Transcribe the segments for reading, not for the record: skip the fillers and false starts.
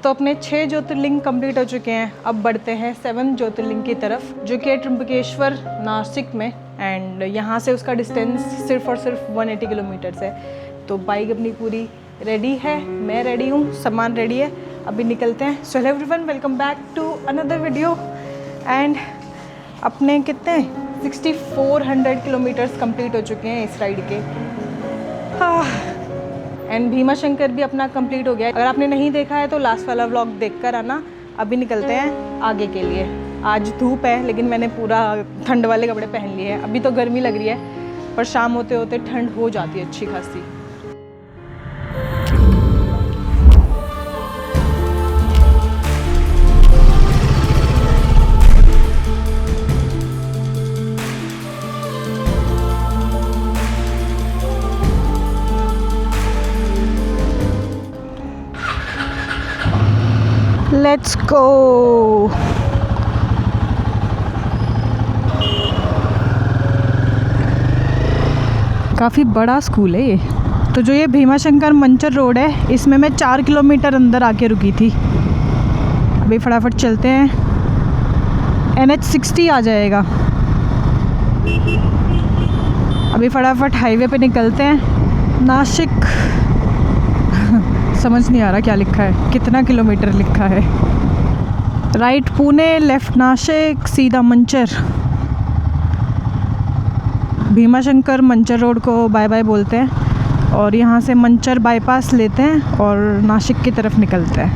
तो अपने 6 ज्योतिर्लिंग कंप्लीट हो चुके हैं। अब बढ़ते हैं 7 ज्योतिर्लिंग की तरफ, जो कि है त्र्यंबकेश्वर नासिक में। एंड यहाँ से उसका डिस्टेंस सिर्फ और सिर्फ 180 किलोमीटर्स है। तो बाइक अपनी पूरी रेडी है, मैं रेडी हूँ, सामान रेडी है, अभी निकलते हैं। So hello everyone, welcome back to another video. And अपने कितने 6400 किलोमीटर्स कंप्लीट हो चुके हैं इस राइड के। एंड भीमा शंकर भी अपना कंप्लीट हो गया। अगर आपने नहीं देखा है तो लास्ट वाला व्लॉग देखकर आना। अभी निकलते हैं आगे के लिए। आज धूप है लेकिन मैंने पूरा ठंड वाले कपड़े पहन लिए हैं। अभी तो गर्मी लग रही है पर शाम होते होते ठंड हो जाती है अच्छी खासी। Let's go. काफ़ी बड़ा स्कूल है ये। तो जो ये भीमा शंकर मंचर रोड है, इसमें मैं 4 किलोमीटर अंदर आके रुकी थी। अभी फटाफट चलते हैं, NH60 आ जाएगा। अभी फटाफट हाईवे पे निकलते हैं। नासिक समझ नहीं आ रहा क्या लिखा है, कितना किलोमीटर लिखा है। राइट पुणे, लेफ्ट नासिक, सीधा मंचर। भीमा शंकर मंचर रोड को बाय बाय बोलते हैं और यहाँ से मंचर बाईपास लेते हैं और नासिक की तरफ निकलते हैं।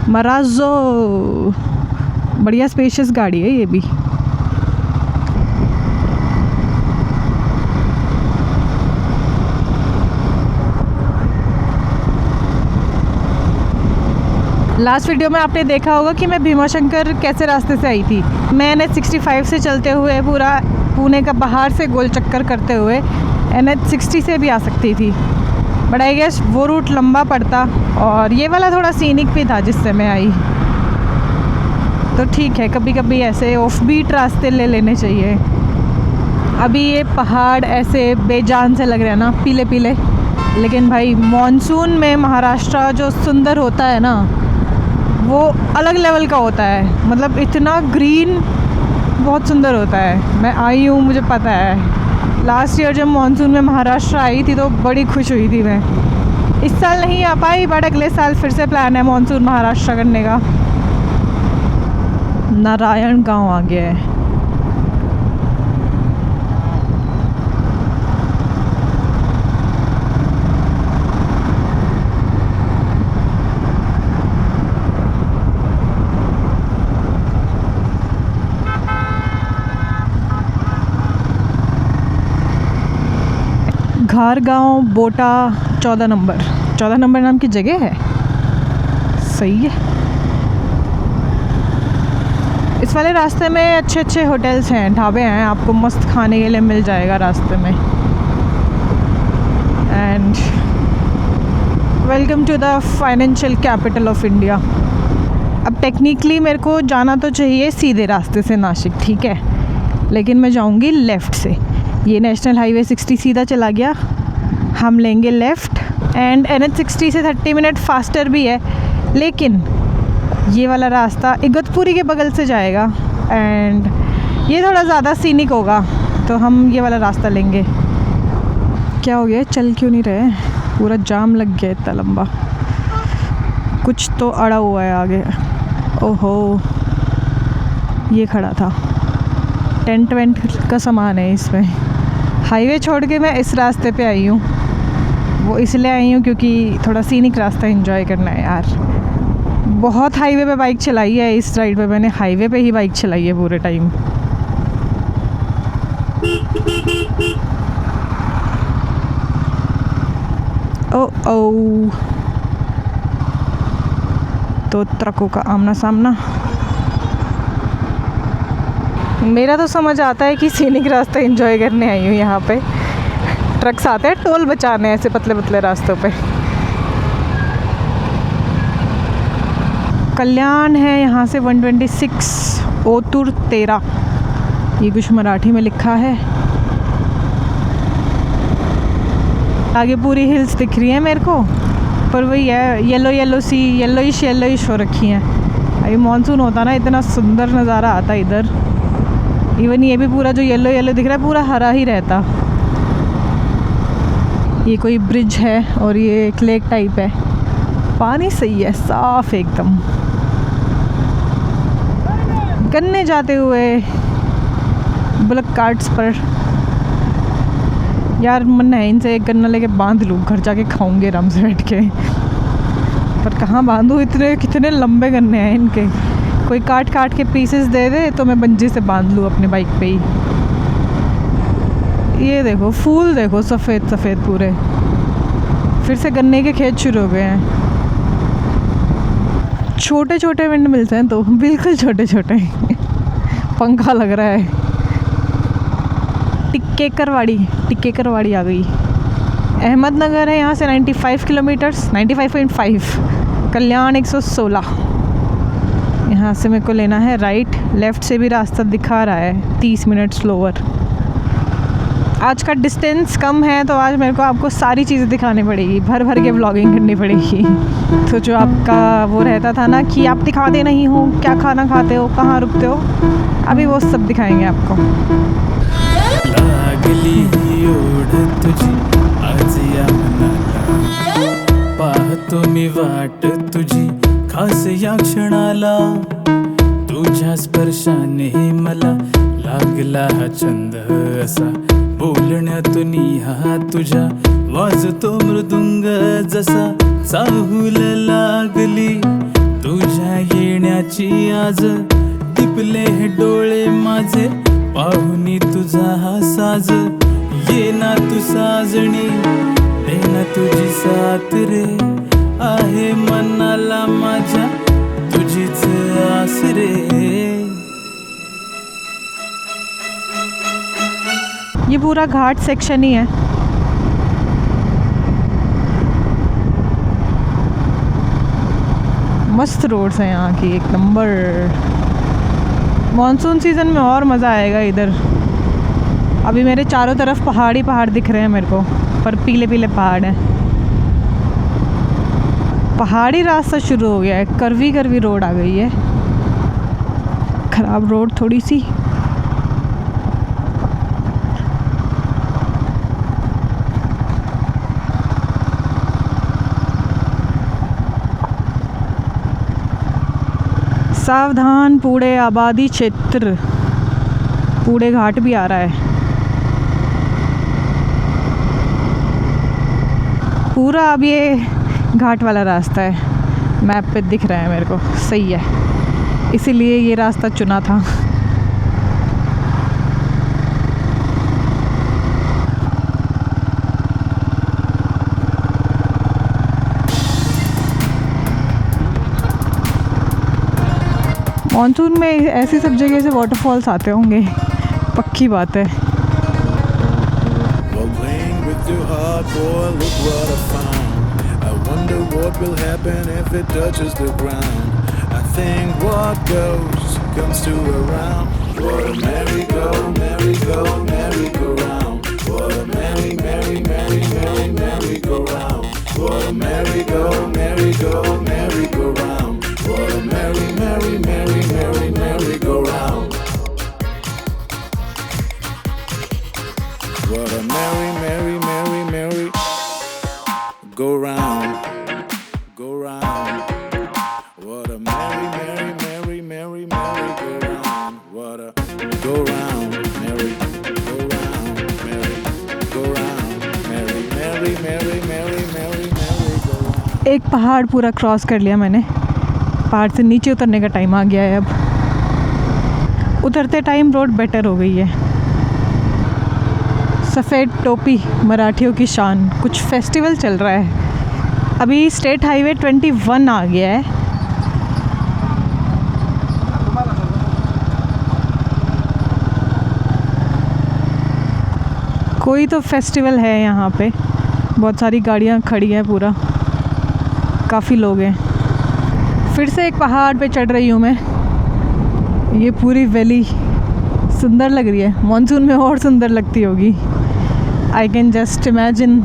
मराज़ो, बढ़िया स्पेशियस गाड़ी है ये भी। लास्ट वीडियो में आपने देखा होगा कि मैं भीमा शंकर कैसे रास्ते से आई थी। मैं NH65 से चलते हुए पूरा पुणे का बाहर से गोल चक्कर करते हुए NH60 से भी आ सकती थी, बट आई गेस वो रूट लंबा पड़ता और ये वाला थोड़ा सीनिक भी था जिससे मैं आई। तो ठीक है, कभी कभी ऐसे ऑफ बीट रास्ते ले लेने चाहिए। अभी ये पहाड़ ऐसे बेजान से लग रहे हैं ना, पीले पीले, लेकिन भाई मॉनसून में महाराष्ट्र जो सुंदर होता है ना, वो अलग लेवल का होता है। मतलब इतना ग्रीन, बहुत सुंदर होता है। मैं आई हूँ, मुझे पता है। लास्ट ईयर जब मानसून में महाराष्ट्र आई थी तो बड़ी खुश हुई थी मैं। इस साल नहीं आ पाई, बट अगले साल फिर से प्लान है मानसून महाराष्ट्र करने का। नारायण गांव आ गया है। घारगांव, बोटा, 14 नंबर नाम की जगह है। सही है। इस वाले रास्ते में अच्छे अच्छे होटल्स हैं, ढाबे हैं, आपको मस्त खाने के लिए मिल जाएगा रास्ते में। And welcome to the financial capital of India. अब टेक्निकली मेरे को जाना तो चाहिए सीधे रास्ते से नासिक, ठीक है, लेकिन मैं जाऊंगी लेफ़्ट से। ये नेशनल हाईवे 60 सीधा चला गया, हम लेंगे लेफ़्ट। एंड NH60 से 30 मिनट फास्टर भी है, लेकिन ये वाला रास्ता इगतपुरी के बगल से जाएगा एंड ये थोड़ा ज़्यादा सीनिक होगा, तो हम ये वाला रास्ता लेंगे। क्या हो गया, चल क्यों नहीं रहे? पूरा जाम लग गया इतना लंबा। कुछ तो अड़ा हुआ है आगे। ओहो, ये खड़ा था। टेंट वेंट का सामान है इसमें। हाईवे छोड़ के मैं इस रास्ते पे आई हूँ। वो इसलिए आई हूँ क्योंकि थोड़ा सीनिक रास्ता एंजॉय करना है यार। बहुत हाईवे पे बाइक चलाई है इस राइड पे, मैंने हाईवे पे ही बाइक चलाई है पूरे टाइम। ओ तो ट्रकों का आमना सामना। मेरा तो समझ आता है कि सीनिक रास्ता एंजॉय करने आई हूँ। यहाँ पे ट्रक्स आते हैं टोल बचाने ऐसे पतले पतले रास्तों पे। कल्याण है यहाँ से 126, ओतुर 13, ये कुछ मराठी में लिखा है। आगे पूरी हिल्स दिख रही है मेरे को पर वही है, येलो येलो सी येलोइश हो रखी हैं। अभी मानसून होता ना, इतना सुंदर नज़ारा आता इधर। इवन ये भी पूरा जो येलो येलो दिख रहा है पूरा हरा ही रहता। ये कोई ब्रिज है और ये एक लेक टाइप है। पानी सही है, साफ एकदम। गन्ने जाते हुए बुलक कार्ट्स पर। यार मन है इनसे एक गन्ना लेके बांध लूँ, घर जाके खाऊंगे आराम से बैठ के। पर कहाँ बांधूँ, इतने कितने लंबे गन्ने हैं इनके। कोई काट काट के पीसेस दे दे तो मैं बंजी से बांध लूँ अपने बाइक पे ही। ये देखो फूल, देखो सफ़ेद सफ़ेद पूरे। फिर से गन्ने के खेत शुरू हो गए हैं। छोटे छोटे विंड मिल्स हैं तो बिल्कुल छोटे छोटे। पंखा लग रहा है। टिक्केकरवाड़ी आ गई। अहमदनगर है यहाँ से 95 किलोमीटर्स, 95.5। कल्याण 116। यहाँ से मेरे को लेना है राइट। लेफ़्ट से भी रास्ता दिखा रहा है 30 मिनट स्लोअर। आज का डिस्टेंस कम है तो आज मेरे को आपको सारी चीज़ें दिखानी पड़ेगी, भर भर के व्लॉगिंग करनी पड़ेगी। तो जो आपका वो रहता था ना कि आप दिखाते नहीं हो क्या खाना खाते हो, कहाँ रुकते हो, अभी वो सब दिखाएंगे आपको। लागली ओढ तुझी आज या मनाला, पाहतो मी वाट तुझी खास या क्षणाला, तुझ्या स्पर्शाने मला लागला हा छंद असा, बोलण्यातून हा तुझ्या वाजतो मृदुंग जसा, चाहूल लागली तुझ्या येण्याची आज, दिपले हे डोळे माझे पाहुनी तुझा हा साज, ये ना तू साजणी दे ना तुझी साथ रे, आहे मनाला माझ्या तुझीच आस रे। ये पूरा घाट सेक्शन ही है। मस्त रोड्स हैं यहाँ की, एक नंबर। मॉनसून सीज़न में और मज़ा आएगा इधर। अभी मेरे चारों तरफ पहाड़ ही पहाड़ दिख रहे हैं मेरे को, पर पीले पीले पहाड़ हैं। पहाड़ी रास्ता शुरू हो गया है, कर्वी कर्वी रोड आ गई है। ख़राब रोड थोड़ी सी। सावधान पूड़े आबादी क्षेत्र। पूड़े घाट भी आ रहा है। पूरा अब ये घाट वाला रास्ता है, मैप पे दिख रहा है मेरे को। सही है, इसीलिए ये रास्ता चुना था। मानसून में ऐसी सब जगह से वाटरफॉल्स आते होंगे, पक्की बात है। What a merry, merry, merry, merry go round, go round. What a merry, merry, merry, merry, merry go round. What a go round, merry, go round, merry, go round, merry, merry, merry, merry, merry, merry go round. एक पहाड़ पूरा cross कर लिया मैंने। पहाड़ से नीचे उतरने का टाइम आ गया है अब। उतरते टाइम रोड बेटर हो गई है। सफ़ेद टोपी मराठियों की शान। कुछ फेस्टिवल चल रहा है अभी। स्टेट हाईवे 21 आ गया है। कोई तो फेस्टिवल है यहाँ पे। बहुत सारी गाड़ियाँ खड़ी हैं, पूरा काफ़ी लोग हैं। फिर से एक पहाड़ पे चढ़ रही हूँ मैं। ये पूरी वैली सुंदर लग रही है। मॉनसून में और सुंदर लगती होगी। I can just imagine.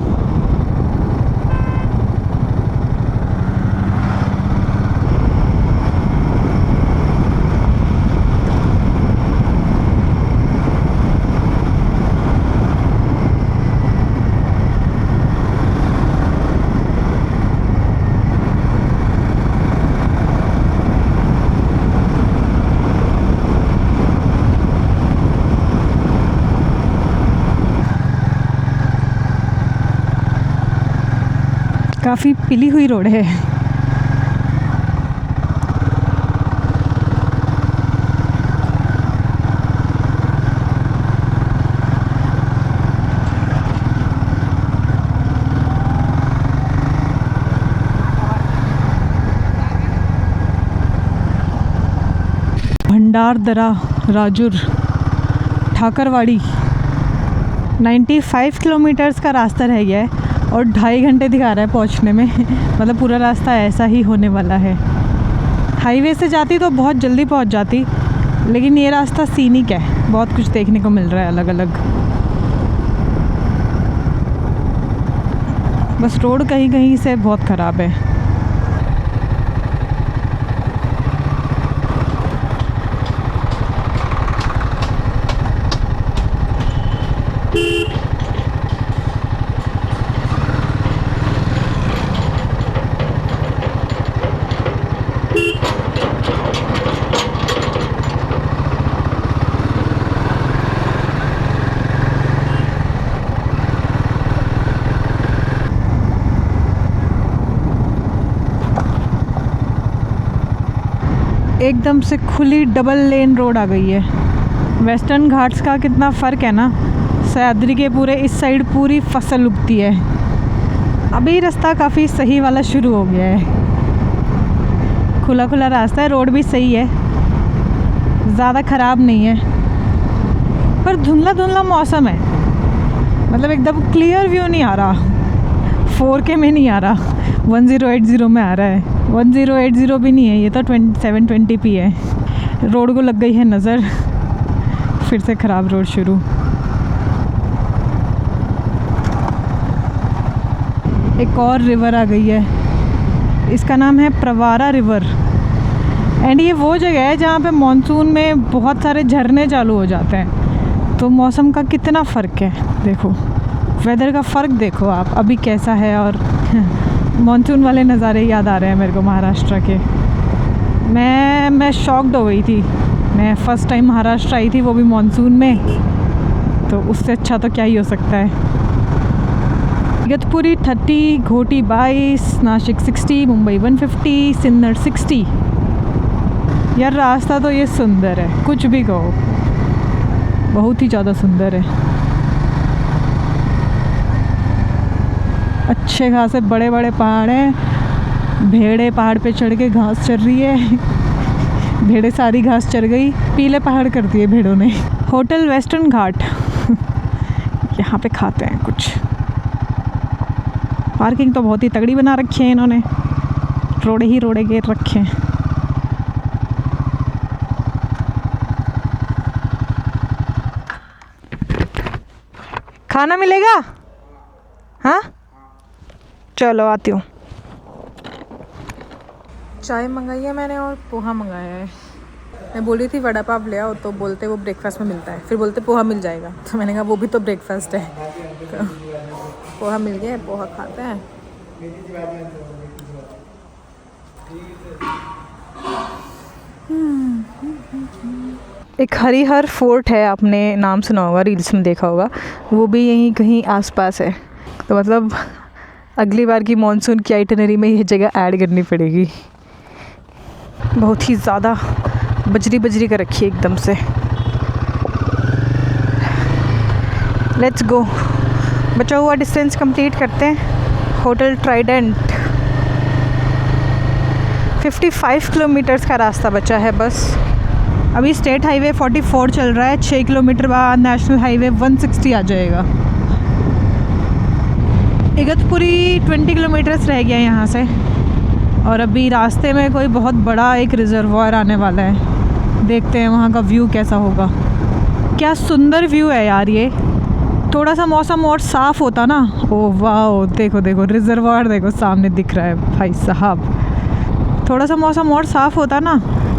काफ़ी पिली हुई रोड है। भंडारदरा राजूर ठाकरवाड़ी 95 किलोमीटर्स का रास्ता रह गया है और 2.5 घंटे दिखा रहा है पहुंचने में। मतलब पूरा रास्ता ऐसा ही होने वाला है। हाईवे से जाती तो बहुत जल्दी पहुंच जाती, लेकिन ये रास्ता सीनिक है, बहुत कुछ देखने को मिल रहा है अलग अलग। बस रोड कहीं कहीं से बहुत ख़राब है। एकदम से खुली डबल लेन रोड आ गई है। वेस्टर्न घाट्स का कितना फ़र्क है ना, सह्याद्री के पूरे इस साइड पूरी फसल उगती है। अभी रास्ता काफ़ी सही वाला शुरू हो गया है, खुला खुला रास्ता है, रोड भी सही है, ज़्यादा ख़राब नहीं है, पर धुंधला धुंधला मौसम है। मतलब एकदम क्लियर व्यू नहीं आ रहा, 4K में नहीं आ रहा, 1080 में आ रहा है। 1080 भी नहीं है ये तो 720p है। रोड को लग गई है नज़र, फिर से ख़राब रोड शुरू। एक और रिवर आ गई है, इसका नाम है प्रवारा रिवर। एंड ये वो जगह है जहाँ पे मॉनसून में बहुत सारे झरने चालू हो जाते हैं। तो मौसम का कितना फ़र्क है, देखो वेदर का फ़र्क देखो आप अभी कैसा है। और मॉनसून वाले नज़ारे याद आ रहे हैं मेरे को महाराष्ट्र के। मैं शॉक्ड हो गई थी, मैं फ़र्स्ट टाइम महाराष्ट्र आई थी, वो भी मॉनसून में, तो उससे अच्छा तो क्या ही हो सकता है। इगतपुरी 30, घोटी 22, नासिक 60, मुंबई 150, सिन्नर 60। यार रास्ता तो ये सुंदर है, कुछ भी कहो, बहुत ही ज़्यादा सुंदर है। अच्छे खासे बड़े बड़े पहाड़ हैं। भेड़े पहाड़ पे चढ़ के घास चर रही है, भेड़े सारी घास चर गई, पीले पहाड़ कर दिए भेड़ों ने। होटल वेस्टर्न घाट यहाँ पे खाते हैं कुछ। पार्किंग तो बहुत ही तगड़ी बना रखी है इन्होंने, रोड़े ही रोड़े घेर रखे हैं। खाना मिलेगा? हाँ चलो आती हूँ। चाय मंगाई है मैंने और पोहा मंगाया है। मैं बोली थी वड़ा पाव ले आओ, तो बोलते वो ब्रेकफास्ट में मिलता है, फिर बोलते पोहा मिल जाएगा, तो मैंने कहा वो भी तो ब्रेकफास्ट है। तो पोहा मिल गया, पोहा खाते हैं। एक हरिहर फोर्ट है, आपने नाम सुना होगा, रील्स में देखा होगा, वो भी यहीं कहीं आसपास है। तो मतलब अगली बार की मॉनसून की आइटनरी में ये जगह ऐड करनी पड़ेगी। बहुत ही ज़्यादा बजरी बजरी कर रखी है एकदम से। लेट्स गो, बचा हुआ डिस्टेंस कंप्लीट करते हैं। होटल ट्राइडेंट 55 किलोमीटर्स का रास्ता बचा है बस। अभी स्टेट हाईवे 44 चल रहा है, 6 किलोमीटर बाद नेशनल हाईवे 160 आ जाएगा। इगतपुरी 20 किलोमीटर्स रह गया यहाँ से, और अभी रास्ते में कोई बहुत बड़ा एक रिजर्वायर आने वाला है। देखते हैं वहाँ का व्यू कैसा होगा। क्या सुंदर व्यू है यार ये। थोड़ा सा मौसम और साफ़ होता ना, ओ वाह, देखो देखो रिजर्वायर देखो सामने दिख रहा है भाई साहब। थोड़ा सा मौसम और साफ़ होता ना,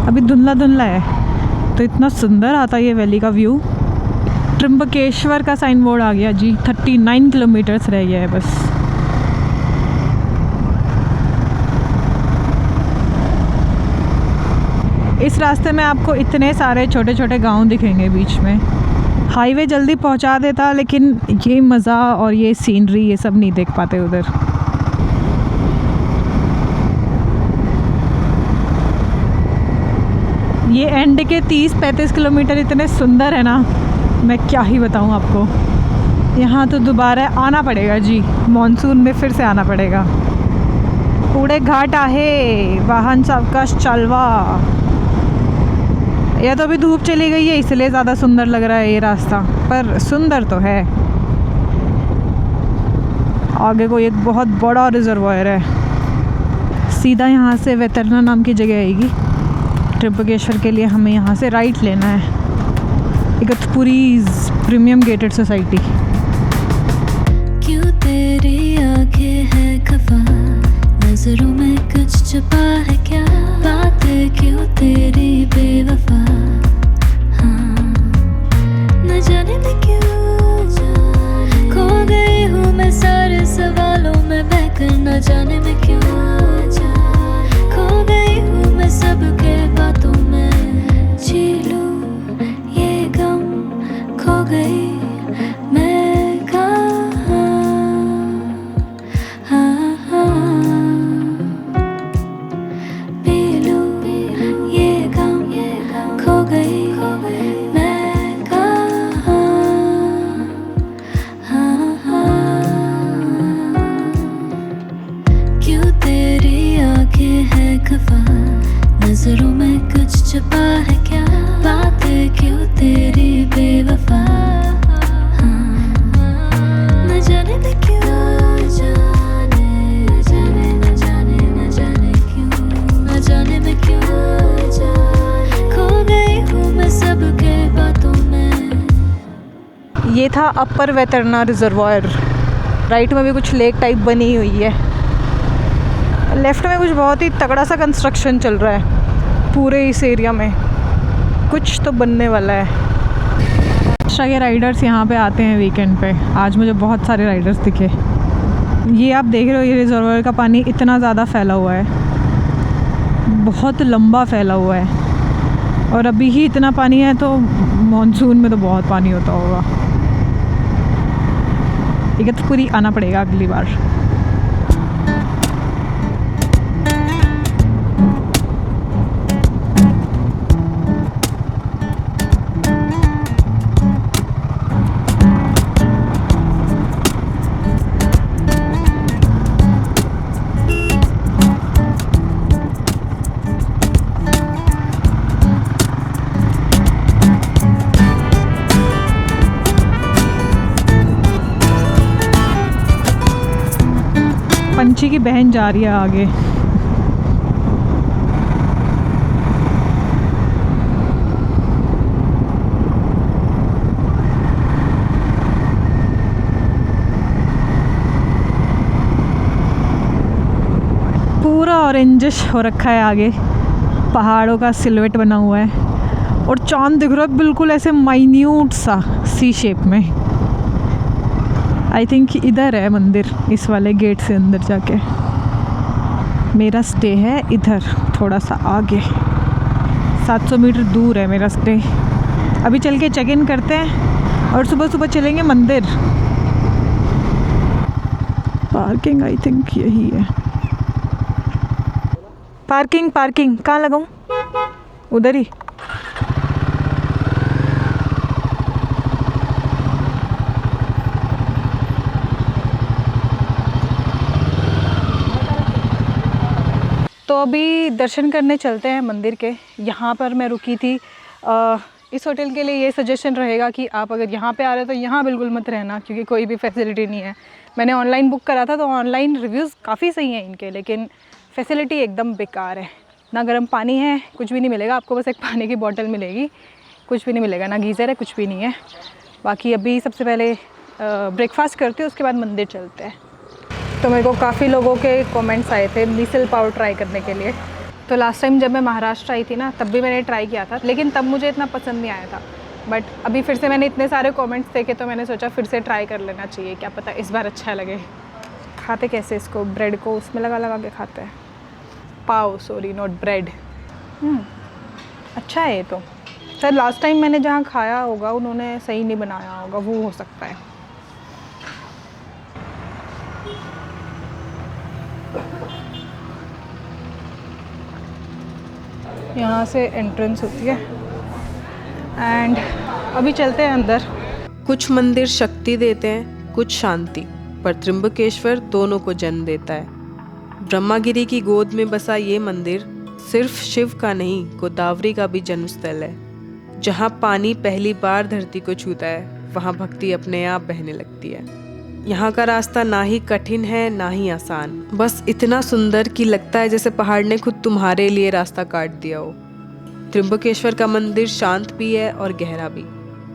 अभी धुंधला धुंधला है, तो इतना सुंदर आता ये वैली का व्यू। त्र्यंबकेश्वर का साइन बोर्ड आ गया जी, 39 किलोमीटर्स रह गया है बस। इस रास्ते में आपको इतने सारे छोटे छोटे गांव दिखेंगे बीच में। हाईवे जल्दी पहुंचा देता, लेकिन ये मज़ा और ये सीनरी ये सब नहीं देख पाते उधर। ये एंड के 30-35 किलोमीटर इतने सुंदर है ना, मैं क्या ही बताऊँ आपको। यहाँ तो दोबारा आना पड़ेगा जी, मॉनसून में फिर से आना पड़ेगा। पुढे घाट आहे, वाहन सावकाश चालवा। या तो अभी धूप चली गई है इसलिए ज़्यादा सुंदर लग रहा है ये रास्ता, पर सुंदर तो है। आगे को एक बहुत बड़ा रिजर्वायर है। सीधा यहाँ से वेतरना नाम की जगह आएगी। त्र्यंबकेश्वर के लिए हमें यहाँ से राइट लेना है। Igatpuri premium gated society. क्यों तेरी आंखें हैं खफा, नजरों में कुछ छुपा है क्या, बातें क्यों तेरी बेवफा। हाँ, न जाने मैं क्यों खो गई हूँ मैं सारे सवालों में बहकर, न जाने मैं क्यों खो गई हूँ मैं सबके बातों में। जी लूं ये गम, खो गई मैं कहाँ। हाँ हाँ, पी लूं ये गम, खो गई मैं कहाँ। हाँ हाँ, क्यों तेरी आंखें हैं खफा, नजरों में कुछ छुपा है क्या, बातें क्यों तेरी बेवफा। हाँ, न जाने मैं क्यों न जाने मैं क्यों खो गई हूँ मैं सबके बातों में। ये था अपर वेतरना रिजर्वायर। राइट में भी कुछ लेक टाइप बनी हुई है। लेफ्ट में कुछ बहुत ही तगड़ा सा कंस्ट्रक्शन चल रहा है पूरे इस एरिया में, कुछ तो बनने वाला है। अच्छा, ये राइडर्स यहाँ पे आते हैं वीकेंड पे। आज मुझे बहुत सारे राइडर्स दिखे। ये आप देख रहे हो, ये रिजर्वायर का पानी इतना ज़्यादा फैला हुआ है, बहुत लंबा फैला हुआ है। और अभी ही इतना पानी है तो मॉनसून में तो बहुत पानी होता होगा। इगतपुरी आना पड़ेगा अगली बार। पंछी की बहन जा रही है आगे। पूरा ऑरेंजिश हो रखा है आगे, पहाड़ों का सिलवेट बना हुआ है और चांद दिख रहा है बिल्कुल ऐसे माइन्यूट सा सी शेप में। आई थिंक इधर है मंदिर, इस वाले गेट से अंदर जाके। मेरा स्टे है इधर, थोड़ा सा आगे 700 मीटर दूर है मेरा स्टे। अभी चल के चेक इन करते हैं और सुबह सुबह चलेंगे मंदिर। पार्किंग आई थिंक यही है। पार्किंग कहाँ लगाऊं? उधर ही। तो अभी दर्शन करने चलते हैं मंदिर के। यहाँ पर मैं रुकी थी। इस होटल के लिए ये सजेशन रहेगा कि आप अगर यहाँ पे आ रहे हो तो यहाँ बिल्कुल मत रहना, क्योंकि कोई भी फैसिलिटी नहीं है। मैंने ऑनलाइन बुक करा था तो ऑनलाइन रिव्यूज़ काफ़ी सही हैं इनके, लेकिन फैसिलिटी एकदम बेकार है। ना गर्म पानी है, कुछ भी नहीं मिलेगा आपको, बस एक पानी की बोतल मिलेगी, कुछ भी नहीं मिलेगा, ना गीज़र है, कुछ भी नहीं है। बाकी अभी सबसे पहले ब्रेकफास्ट करते हैं, उसके बाद मंदिर चलते हैं। तो मेरे को काफ़ी लोगों के कमेंट्स आए थे मिसल पाव ट्राई करने के लिए। तो लास्ट टाइम जब मैं महाराष्ट्र आई थी ना, तब भी मैंने ट्राई किया था, लेकिन तब मुझे इतना पसंद नहीं आया था। बट अभी फिर से मैंने इतने सारे कमेंट्स देखे तो मैंने सोचा फिर से ट्राई कर लेना चाहिए, क्या पता इस बार अच्छा लगे। खाते कैसे इसको? ब्रेड को उसमें लगा के खाते हैं। पाव, सॉरी नॉट ब्रेड। अच्छा है ये तो। सर लास्ट टाइम मैंने जहाँ खाया होगा उन्होंने सही नहीं बनाया होगा, वो हो सकता है। यहाँ से एंट्रेंस होती है एंड अभी चलते हैं अंदर। कुछ मंदिर शक्ति देते हैं, कुछ शांति, पर त्र्यंबकेश्वर दोनों को जन्म देता है। ब्रह्मागिरी की गोद में बसा ये मंदिर सिर्फ शिव का नहीं, गोदावरी का भी जन्म स्थल है। जहाँ पानी पहली बार धरती को छूता है, वहाँ भक्ति अपने आप बहने लगती है। यहाँ का रास्ता ना ही कठिन है ना ही आसान, बस इतना सुंदर कि लगता है जैसे पहाड़ ने खुद तुम्हारे लिए रास्ता काट दिया हो। त्र्यंबकेश्वर का मंदिर शांत भी है और गहरा भी।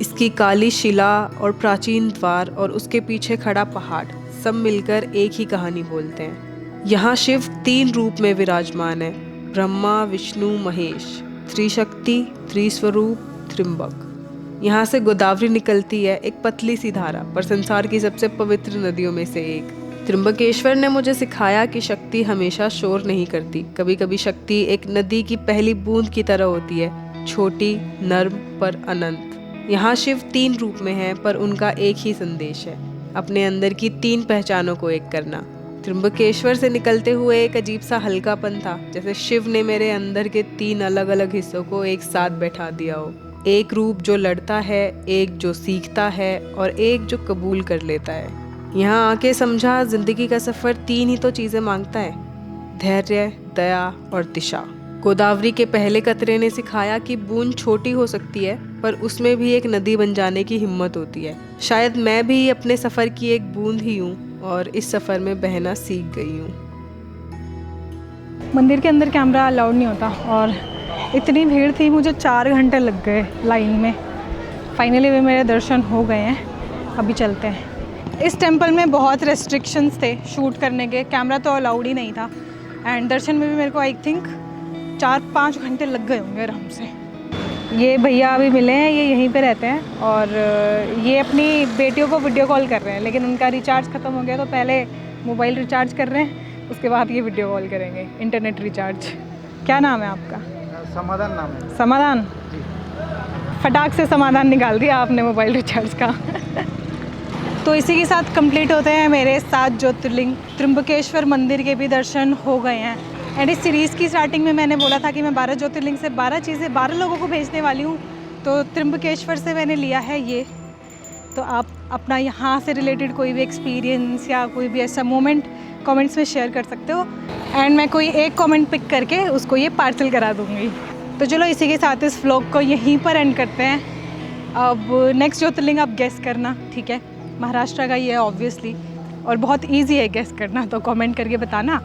इसकी काली शिला और प्राचीन द्वार और उसके पीछे खड़ा पहाड़ सब मिलकर एक ही कहानी बोलते हैं। यहाँ शिव 3 रूप में विराजमान है, ब्रह्मा, विष्णु, महेश, त्रिशक्ति, त्रिस्वरूप, त्र्यंबक। यहाँ से गोदावरी निकलती है, एक पतली सी धारा, पर संसार की सबसे पवित्र नदियों में से एक। त्र्यंबकेश्वर ने मुझे सिखाया कि शक्ति हमेशा शोर नहीं करती। कभी कभी शक्ति एक नदी की पहली बूंद की तरह होती है, छोटी, नर्म पर अनंत। यहाँ शिव 3 रूप में हैं, पर उनका एक ही संदेश है, अपने अंदर की 3 पहचानों को एक करना। त्र्यंबकेश्वर से निकलते हुए एक अजीब सा हल्कापन था, जैसे शिव ने मेरे अंदर के 3 अलग अलग हिस्सों को एक साथ बैठा दिया हो। एक रूप जो लड़ता है, एक जो सीखता है और एक जो कबूल कर लेता है। यहाँ आके समझा जिंदगी का सफ़र 3 ही तो चीज़ें मांगता है, धैर्य, दया और दिशा। गोदावरी के पहले कतरे ने सिखाया कि बूंद छोटी हो सकती है, पर उसमें भी एक नदी बन जाने की हिम्मत होती है। शायद मैं भी अपने सफ़र की एक बूंद ही हूँ और इस सफ़र में बहना सीख गई हूँ। मंदिर के अंदर कैमरा अलाउड नहीं होता और इतनी भीड़ थी, मुझे 4 घंटे लग गए लाइन में। फाइनली भी मेरे दर्शन हो गए हैं, अभी चलते हैं। इस टेंपल में बहुत रेस्ट्रिक्शंस थे शूट करने के, कैमरा तो अलाउड ही नहीं था। एंड दर्शन में भी मेरे को आई थिंक 4-5 घंटे लग गए होंगे आराम से। ये भैया अभी मिले हैं, ये यहीं पे रहते हैं और ये अपनी बेटियों को वीडियो कॉल कर रहे हैं, लेकिन उनका रिचार्ज ख़त्म हो गया तो पहले मोबाइल रिचार्ज कर रहे हैं, उसके बाद ये वीडियो कॉल करेंगे, इंटरनेट रिचार्ज। क्या नाम है आपका? समाधान नाम है। समाधान? फटाक से समाधान निकाल दिया आपने मोबाइल रिचार्ज का। तो इसी के साथ कंप्लीट होते हैं मेरे 7 ज्योतिर्लिंग। त्र्यंबकेश्वर मंदिर के भी दर्शन हो गए हैं। एंड इस सीरीज़ की स्टार्टिंग में मैंने बोला था कि मैं 12 ज्योतिर्लिंग से 12 चीज़ें 12 लोगों को भेजने वाली हूँ, तो त्र्यंबकेश्वर से मैंने लिया है ये। तो आप अपना यहाँ से रिलेटेड कोई भी एक्सपीरियंस या कोई भी ऐसा मोमेंट कमेंट्स में शेयर कर सकते हो, एंड मैं कोई एक कमेंट पिक करके उसको ये पार्सल करा दूँगी। तो चलो इसी के साथ इस व्लॉग को यहीं पर एंड करते हैं। अब नेक्स्ट ज्योतिर्लिंग आप गेस करना, ठीक है? महाराष्ट्र का ये है ऑब्वियसली, और बहुत ईजी है गेस करना, तो कमेंट करके बताना।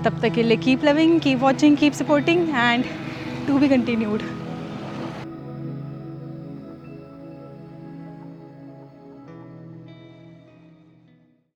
तब तक के लिए keep loving, keep watching, keep supporting and to be continued.